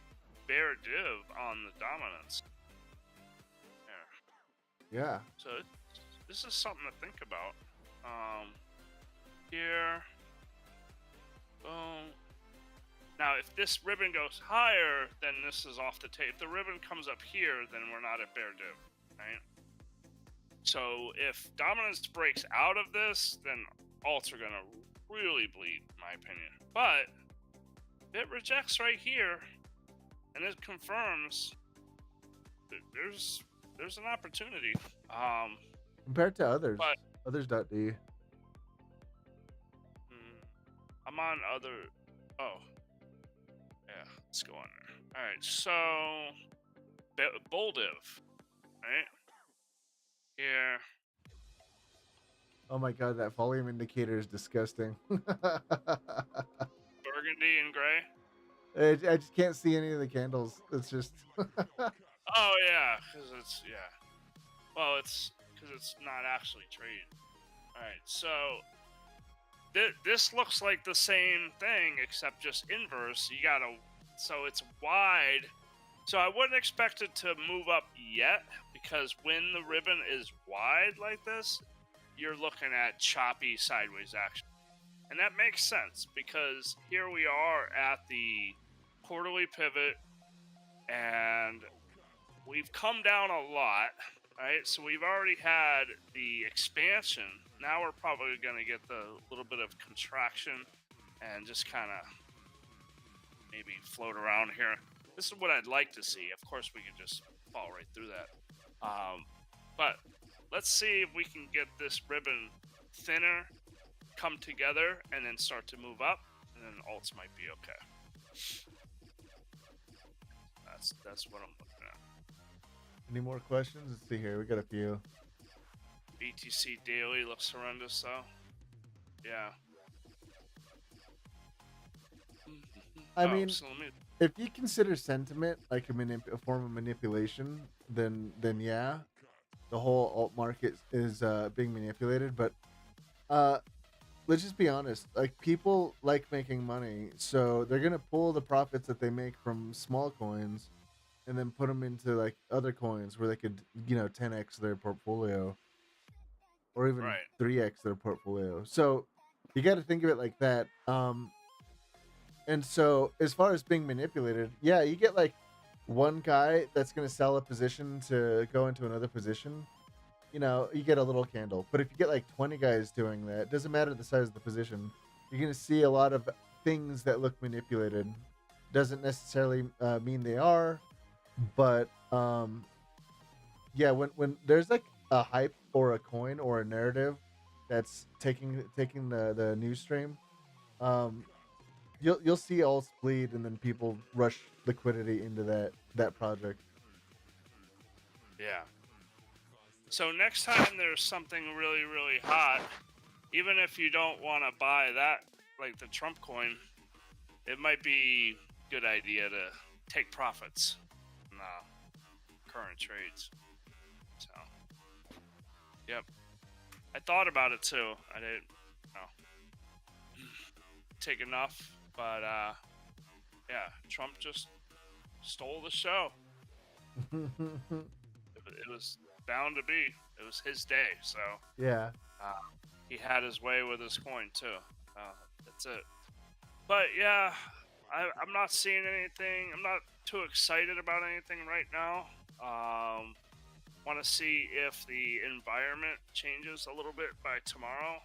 bear div on the dominance. Yeah. So this is something to think about. Here. Boom. Now, if this ribbon goes higher, then this is off the tape. If the ribbon comes up here, then we're not at bear div, right? So if dominance breaks out of this, then alts are gonna really bleed, in my opinion. But if it rejects right here, and it confirms that there's an opportunity. Compared to others, but others.d. I'm on other. Oh, yeah. Let's go on there. All right. So, Boldiv, right here. Oh my god, that volume indicator is disgusting. Burgundy and gray. I just can't see any of the candles. It's just. Oh yeah, because it's Well, it's because it's not actually traded. All right, so this looks like the same thing except just inverse. So it's wide. So I wouldn't expect it to move up yet because when the ribbon is wide like this, you're looking at choppy sideways action. And that makes sense because here we are at the quarterly pivot and we've come down a lot, right? So we've already had the expansion. Now we're probably going to get the little bit of contraction and just kind of maybe float around here. This is what I'd like to see. Of course, we could just fall right through that. But let's see if we can get this ribbon thinner, come together, and then start to move up, and then alts might be okay. That's what I'm looking at. Any more questions? Let's see here. We got a few. BTC daily looks horrendous, though. Yeah. I mean, so let me if you consider sentiment like a form of manipulation, then yeah, the whole alt market is being manipulated. But uh, let's just be honest. Like people like making money, so they're gonna pull the profits that they make from small coins and then put them into like other coins where they could 10x their portfolio or even Right. 3x their portfolio. So you got to think of it like that. And so as far as being manipulated, yeah, you get like one guy that's going to sell a position to go into another position. You get a little candle. But if you get like 20 guys doing that, it doesn't matter the size of the position. You're going to see a lot of things that look manipulated. Doesn't necessarily mean they are, but yeah, when there's like a hype or a coin or a narrative that's taking the news stream, um, you'll see alts bleed and then people rush liquidity into that project. Yeah. So next time there's something really, really hot, even if you don't want to buy that, like the Trump coin, it might be a good idea to take profits in current trades. So, yep. I thought about it too. I didn't, you know, take enough, but yeah, Trump just stole the show. It was bound to be. It was his day, so Yeah. uh, he had his way with his coin too. That's it. But yeah, I'm not seeing anything. I'm not too excited about anything right now. Want to see if the environment changes a little bit by tomorrow.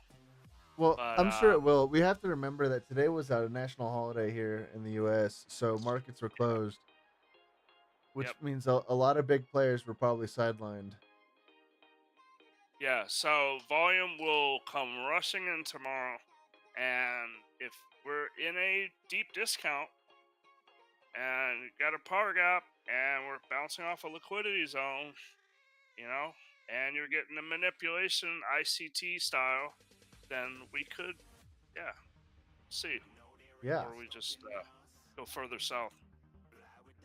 Well, But I'm sure it will. We have to remember that today was a national holiday here in the U.S., so markets were yeah, closed, which yep, means a lot of big players were probably sidelined. yeah. So volume will come rushing in tomorrow, and if we're in a deep discount and got a power gap and we're bouncing off a liquidity zone, you know, and you're getting the manipulation ICT style, then we could, yeah, see, Yeah. or we just go further south.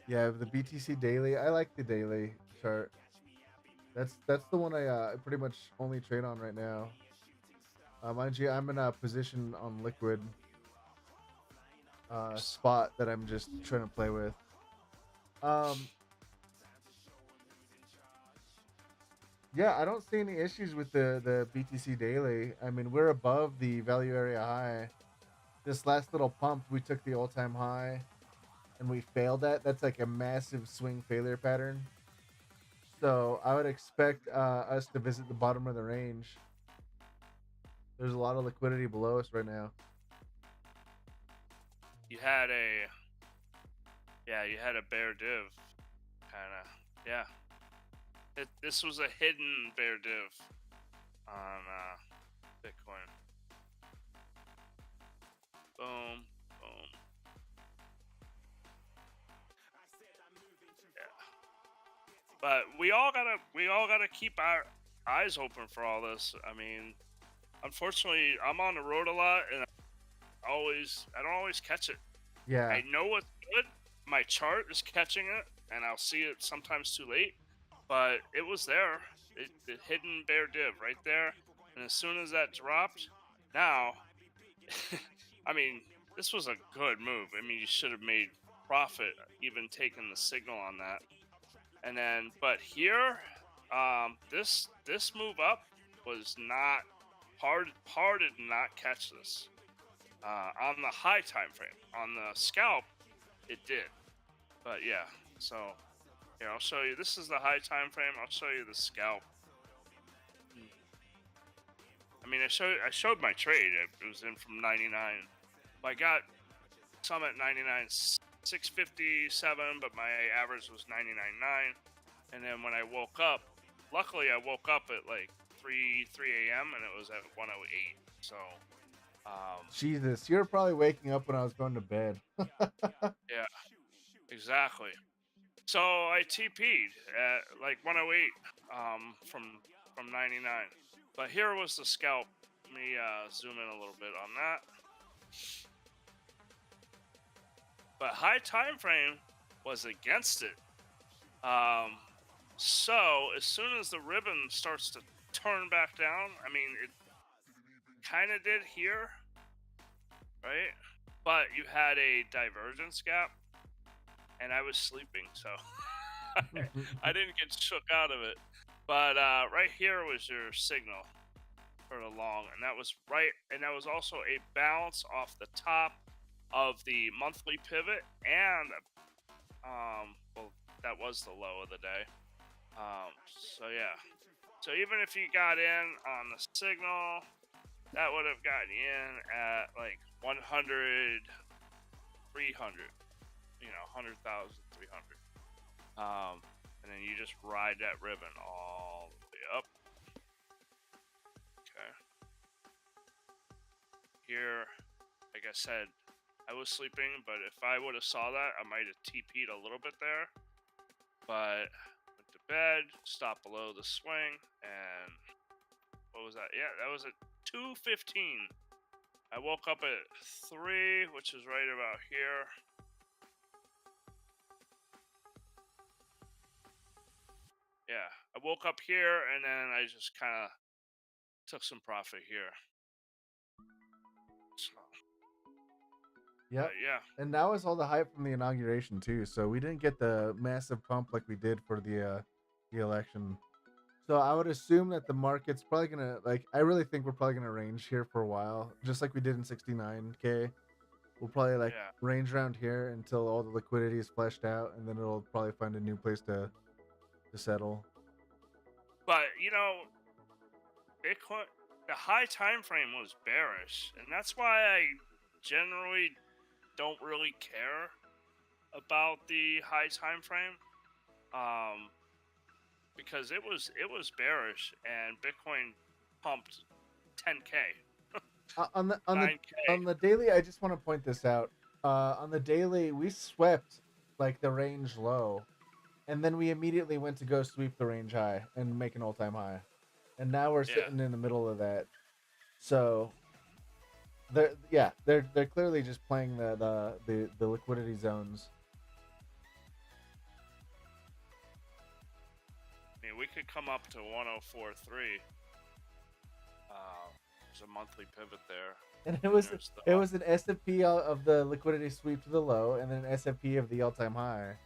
Yeah, the BTC daily. I like the daily chart. That's the one I pretty much only trade on right now. Mind you, I'm in a position on liquid spot that I'm just trying to play with. Um, yeah, I don't see any issues with the BTC daily. I mean, we're above the value area high. This last little pump, we took the all-time high and we failed that. That's like a massive swing failure pattern. So I would expect us to visit the bottom of the range. There's a lot of liquidity below us right now. You had a, yeah, you had a bear div, kind of, yeah. This was a hidden bear div on Bitcoin. Boom, boom. Yeah. But we all gotta keep our eyes open for all this. I mean, unfortunately, I'm on the road a lot, and I don't always catch it. Yeah. I know what's good. My chart is catching it, and I'll see it sometimes too late. But it was there. The hidden bear div right there. And as soon as that dropped, now, I mean, this was a good move. I mean, you should have made profit even taking the signal on that. And then, but here, this move up was not hard. Hard did not catch this on the high time frame. On the scalp, it did. But yeah, so here I'll show you. This is the high time frame. I'll show you the scalp. I mean, I showed my trade. It was in from 99. I got some at 99 657, but my average was 99.9. And then when I woke up, luckily I woke up at like 3 a.m. and it was at 108. So Jesus, you're probably waking up when I was going to bed. yeah, exactly. So I TP'd at like 108 from 99. But here was the scalp. Let me zoom in a little bit on that. but high time frame was against it. Um, so as soon as the ribbon starts to turn back down, I mean, it kind of did here, right? But you had a divergence gap, and I was sleeping, so I didn't get shook out of it. But right here was your signal for the long, and that was right, and that was also a bounce off the top of the monthly pivot, and well, that was the low of the day. So yeah, so even if you got in on the signal, that would have gotten you in at like 100, 300, 100,000, 300. And then you just ride that ribbon all the way up. Okay. Here, like I said, I was sleeping, but if I would have saw that, I might have TP'd a little bit there. But went to bed, stopped below the swing, and what was that? Yeah, that was at 2:15. I woke up at 3, which is right about here. Yeah, I woke up here, and then I just kind of took some profit here. So, Yep. yeah. And that was all the hype from the inauguration too. So we didn't get the massive pump like we did for the election. So I would assume that the market's probably gonna like. I really think we're probably gonna range here for a while, just like we did in 69K. We'll probably like Yeah. range around here until all the liquidity is fleshed out, and then it'll probably find a new place to settle. But Bitcoin, the high time frame was bearish, and that's why I generally don't really care about the high time frame, because it was bearish, and Bitcoin pumped 10K, On the 9K. daily, I just want to point this out. On the daily, we swept like the range low, and then we immediately went to go sweep the range high and make an all-time high, and now we're Yeah. sitting in the middle of that. So they're clearly just playing the liquidity zones. I mean, we could come up to 104.3. There's a monthly pivot there. And It was an S&P of the liquidity sweep to the low, and then an S&P of the all-time high.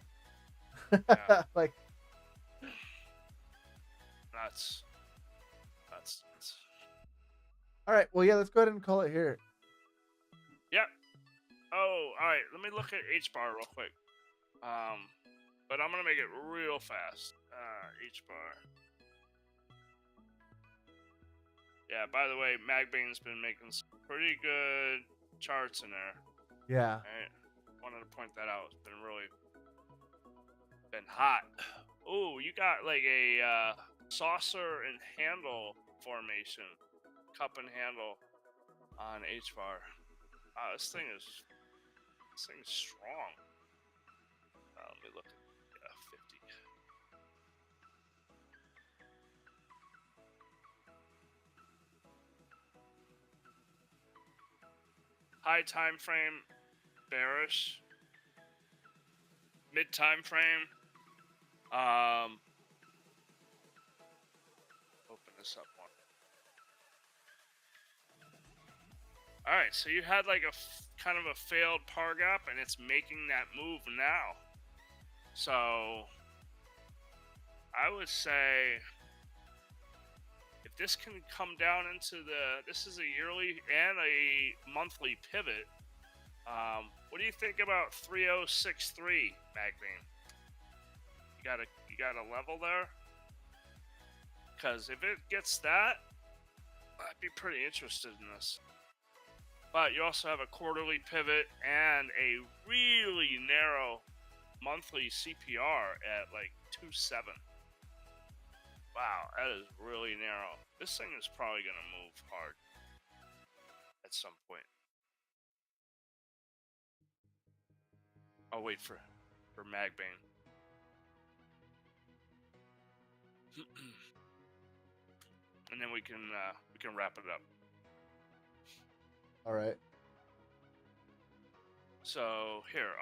Yeah. Like That's. all right, well, yeah, let's go ahead and call it here. Yep. Oh, all right. Let me look at H bar real quick. But I'm gonna make it real fast. H bar. Yeah. By the way, Magbane's been making some pretty good charts in there. Yeah. Right. Wanted to point that out. It's been hot. Oh, you got like a saucer and handle formation, cup and handle on H bar. This thing is strong. Let me look at 50. High time frame, bearish. Mid time frame. Open this up more. All right, so you had like a kind of a failed par gap, and it's making that move now. So I would say if this can come down into this is a yearly and a monthly pivot. What do you think about 3063, Magbane? You got a level there? Because if it gets that, I'd be pretty interested in this. But you also have a quarterly pivot and a really narrow monthly CPR at like 2.7. Wow, that is really narrow. This thing is probably going to move hard at some point. I'll wait for Magbane. And then we can wrap it up. All right. So here,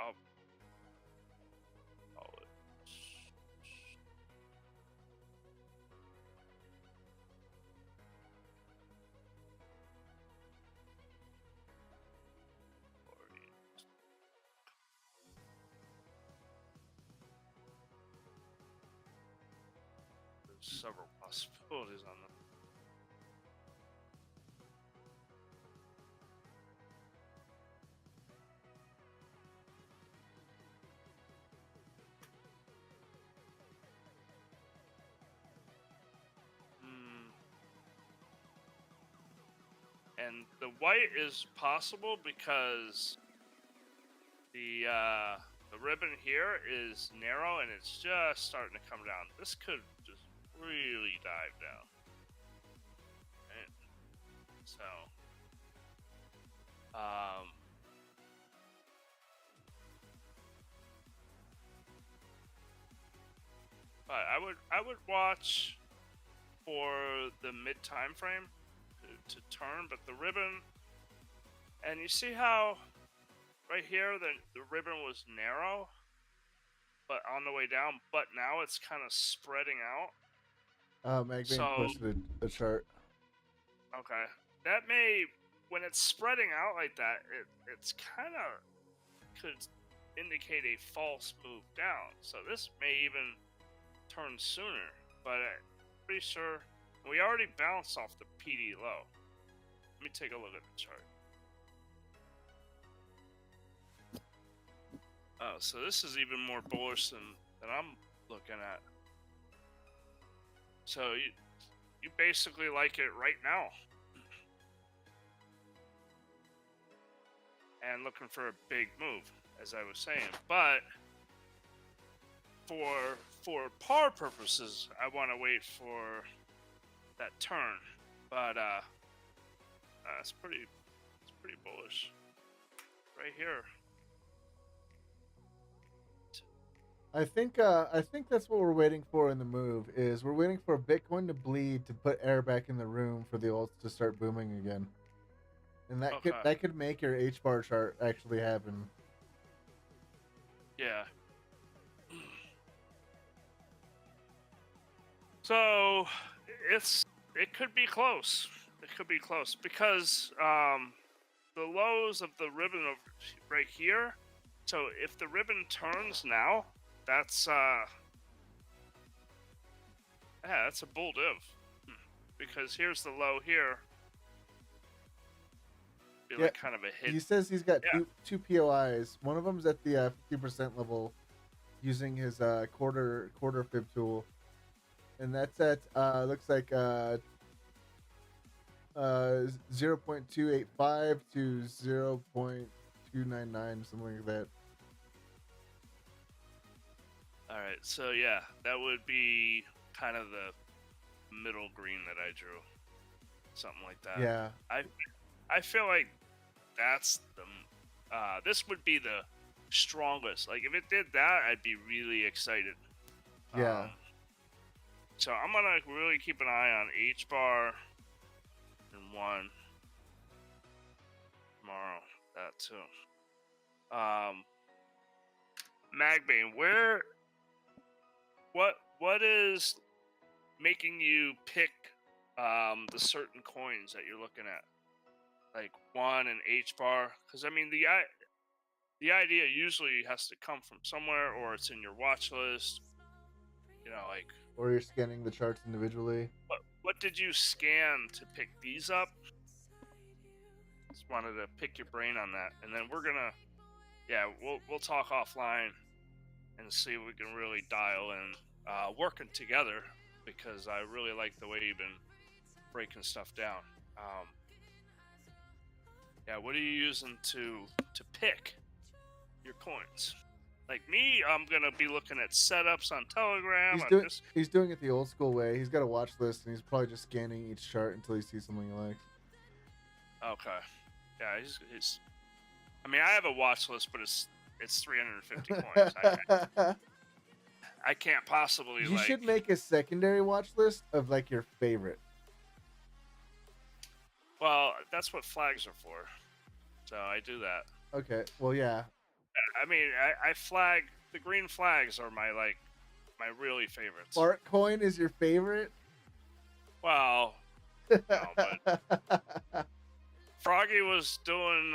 there's several possibilities on them. And the white is possible because the ribbon here is narrow and it's just starting to come down. This could just really dive down. Right? So, but I would watch for the mid time frame to turn, but the ribbon, and you see how right here the ribbon was narrow, but on the way down, but now it's kind of spreading out. Magbane So posted a chart. okay, that may, when it's spreading out like that, it's kind of could indicate a false move down. So this may even turn sooner, but I'm pretty sure we already bounced off the PD low. Let me take a look at the chart. Oh, so this is even more bullish than I'm looking at. So you basically like it right now. And looking for a big move, as I was saying. But for par purposes, I want to wait for that turn. But it's pretty bullish right here. I think that's what we're waiting for in the move. Is we're waiting for Bitcoin to bleed to put air back in the room for the alts to start booming again, and that could make your H bar chart actually happen. Yeah. So it could be close. It could be close because the lows of the ribbon right here. So if the ribbon turns now, that's that's a bull div, because here's the low here. Like kind of a hit. He says he's got two POIs. One of them's at the 50% level, using his quarter fib tool, and that's at looks like 0.285 to 0.299, something like that. All right, so yeah, that would be kind of the middle green that I drew, something like that. Yeah, I feel like that's the this would be the strongest. Like if it did that, I'd be really excited. Yeah. So I'm gonna really keep an eye on H bar and one tomorrow. That too. Magbane, what is making you pick the certain coins that you're looking at, like one and H bar? Because I mean the idea usually has to come from somewhere, or it's in your watch list. You know, like, or you're scanning the charts individually. What did you scan to pick these up? Just wanted to pick your brain on that, and then we'll talk offline and see if we can really dial in working together, because I really like the way you've been breaking stuff down. What are you using to pick your coins? Like me, I'm gonna be looking at setups on Telegram. He's doing it the old school way. He's got a watch list, and he's probably just scanning each chart until he sees something he likes. Okay. Yeah, he's. I mean, I have a watch list, but it's 350 coins. I can't possibly. You should make a secondary watch list of like your favorite. Well, that's what flags are for. So I do that. Okay. Well, yeah. I mean, I flag the green flags are my really favorites. Bartcoin is your favorite? Well, no, but Froggy was doing.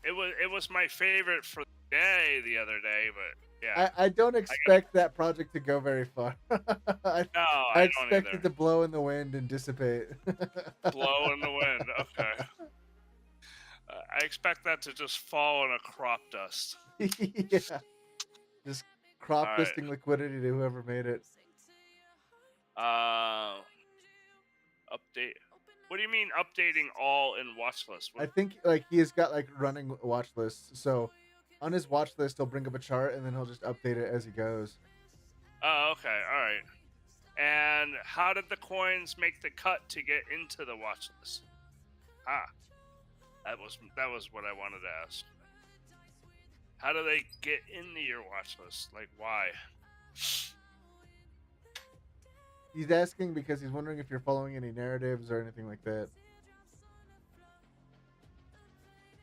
It was my favorite for the day the other day, but Yeah. I don't I gotta. expect that project to go very far. I, No, I I don't expect it either. to blow in the wind and dissipate. Blow in the wind. Okay. I expect that to just fall in a crop dust. Yeah, just All crop right. dusting liquidity to whoever made it. Uh, update. What do you mean updating all in watch list? I think like he has got like running watch lists. So on his watch list, he'll bring up a chart and then he'll just update it as he goes. Oh, okay. All right. And how did the coins make the cut to get into the watch list? Ah, that was what I wanted to ask. How do they get into your watch list? Like why? He's asking because he's wondering if you're following any narratives or anything like that.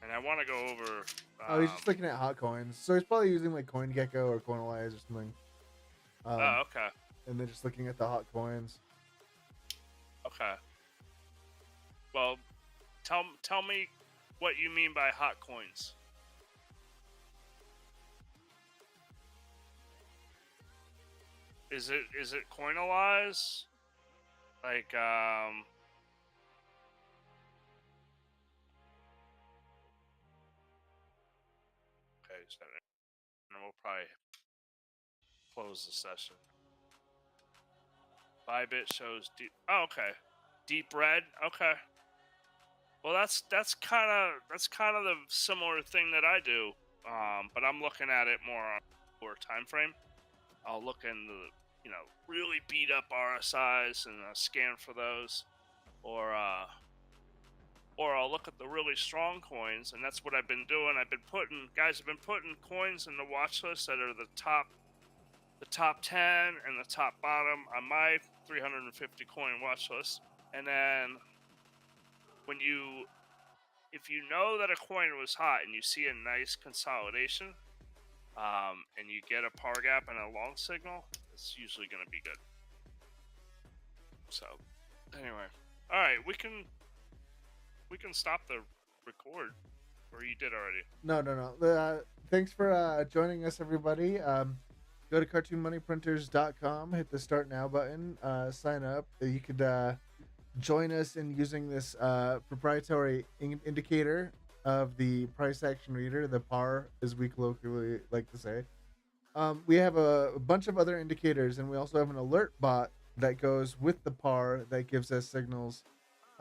And I want to go over. Oh, he's just looking at hot coins. So he's probably using like CoinGecko or CoinAlyze or something. Oh, okay. And then just looking at the hot coins. Okay. Well, tell me what you mean by hot coins. Is it CoinAlyze? Like okay, so and we'll probably close the session. Bybit shows deep. Oh, okay. Deep red. Okay. Well, that's kind of the similar thing that I do. But I'm looking at it more on a lower time frame. I'll look into really beat up RSIs and scan for those, or I'll look at the really strong coins, and that's what I've been doing. Guys have been putting coins in the watch list that are the top 10 and the top bottom on my 350 coin watch list. And then if you know that a coin was hot and you see a nice consolidation, and you get a par gap and a long signal, it's usually going to be good. So, anyway, all right, we can stop the record, or you did already. No. Thanks for joining us, everybody. Go to cartoonmoneyprinters.com, hit the start now button, sign up. You could join us in using this proprietary indicator of the price action reader, the PAR, as we colloquially like to say. We have a bunch of other indicators, and we also have an alert bot that goes with the PAR that gives us signals.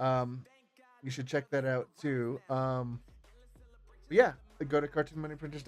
You should check that out too. But yeah, go to cartoonmoneyprinters.com.